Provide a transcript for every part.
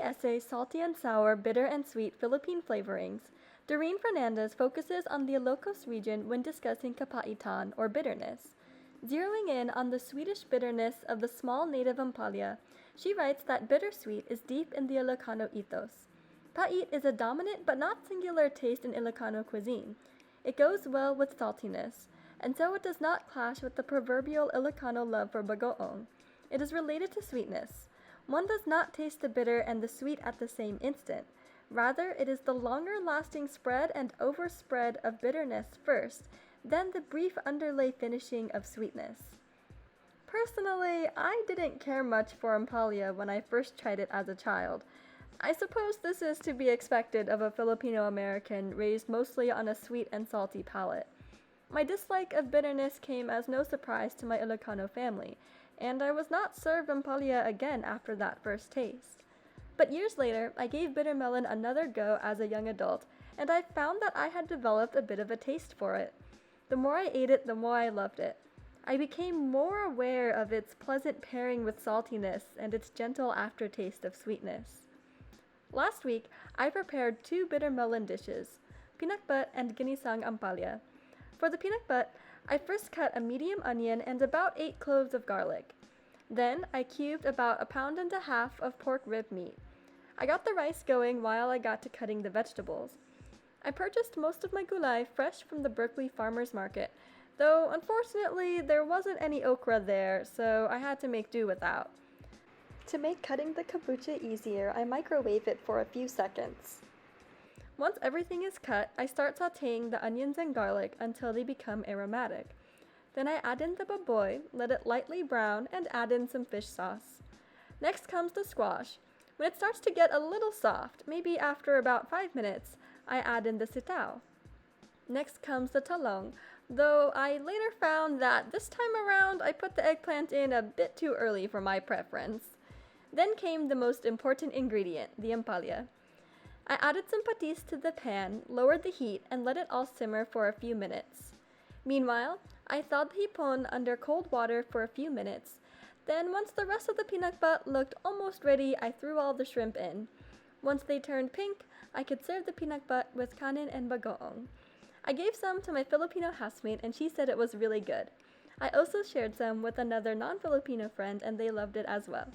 essay Salty and Sour, Bitter and Sweet Philippine Flavorings, Doreen Fernandez focuses on the Ilocos region when discussing kapaitan, or bitterness. Zeroing in on the Swedish bitterness of the small native ampalaya, she writes that bittersweet is deep in the Ilocano ethos. Pait is a dominant but not singular taste in Ilocano cuisine. It goes well with saltiness, and so it does not clash with the proverbial Ilocano love for bagoong. It is related to sweetness. One does not taste the bitter and the sweet at the same instant. Rather, it is the longer-lasting spread and overspread of bitterness first, then the brief underlay finishing of sweetness. Personally, I didn't care much for ampalaya when I first tried it as a child. I suppose this is to be expected of a Filipino-American raised mostly on a sweet and salty palate. My dislike of bitterness came as no surprise to my Ilocano family, and I was not served ampalaya again after that first taste. But years later, I gave bitter melon another go as a young adult, and I found that I had developed a bit of a taste for it. The more I ate it, the more I loved it. I became more aware of its pleasant pairing with saltiness and its gentle aftertaste of sweetness. Last week, I prepared 2 bitter melon dishes, pinakbet and ginisang ampalaya. For the pinakbet, I first cut a medium onion and about 8 cloves of garlic. Then, I cubed about 1.5 pounds of pork rib meat. I got the rice going while I got to cutting the vegetables. I purchased most of my gulay fresh from the Berkeley Farmers Market, though unfortunately there wasn't any okra there, so I had to make do without. To make cutting the kabucha easier, I microwave it for a few seconds. Once everything is cut, I start sauteing the onions and garlic until they become aromatic. Then I add in the baboy, let it lightly brown, and add in some fish sauce. Next comes the squash. When it starts to get a little soft, maybe after about 5 minutes, I add in the sitaw. Next comes the talong, though I later found that this time around I put the eggplant in a bit too early for my preference. Then came the most important ingredient, the ampalaya. I added some patis to the pan, lowered the heat, and let it all simmer for a few minutes. Meanwhile, I thawed the hipon under cold water for a few minutes. Then, once the rest of the pinakbet looked almost ready, I threw all the shrimp in. Once they turned pink, I could serve the pinakbet with kanin and bagoong. I gave some to my Filipino housemate and she said it was really good. I also shared some with another non-Filipino friend and they loved it as well.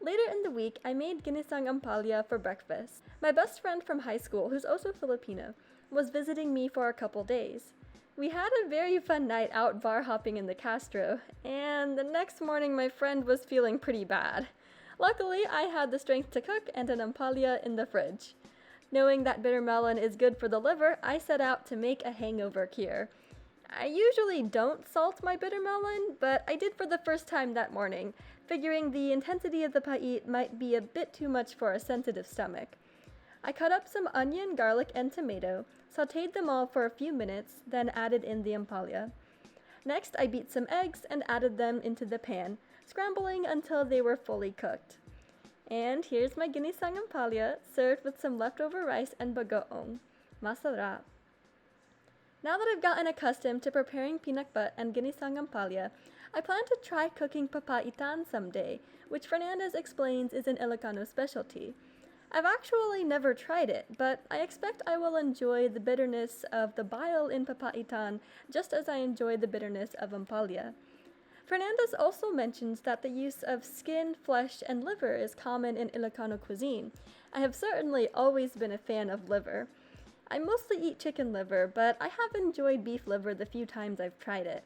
Later in the week, I made ginisang ampalaya for breakfast. My best friend from high school, who's also Filipino, was visiting me for a couple days. We had a very fun night out bar hopping in the Castro, and the next morning my friend was feeling pretty bad. Luckily, I had the strength to cook and an ampalaya in the fridge. Knowing that bitter melon is good for the liver, I set out to make a hangover cure. I usually don't salt my bitter melon, but I did for the first time that morning, figuring the intensity of the pait might be a bit too much for a sensitive stomach. I cut up some onion, garlic, and tomato, sautéed them all for a few minutes, then added in the ampalaya. Next, I beat some eggs and added them into the pan, scrambling until they were fully cooked. And here's my ginisang ampalaya, served with some leftover rice and bagoong. Masarap! Now that I've gotten accustomed to preparing pinakbet and ginisang ampalaya, I plan to try cooking papaitan someday, which Fernandez explains is an Ilocano specialty. I've actually never tried it, but I expect I will enjoy the bitterness of the bile in papaitan just as I enjoy the bitterness of ampalaya. Fernandez also mentions that the use of skin, flesh, and liver is common in Ilocano cuisine. I have certainly always been a fan of liver. I mostly eat chicken liver, but I have enjoyed beef liver the few times I've tried it.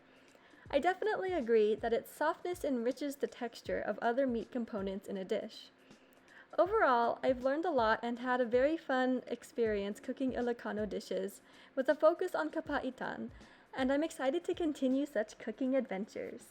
I definitely agree that its softness enriches the texture of other meat components in a dish. Overall, I've learned a lot and had a very fun experience cooking Ilocano dishes with a focus on kapaitan, and I'm excited to continue such cooking adventures.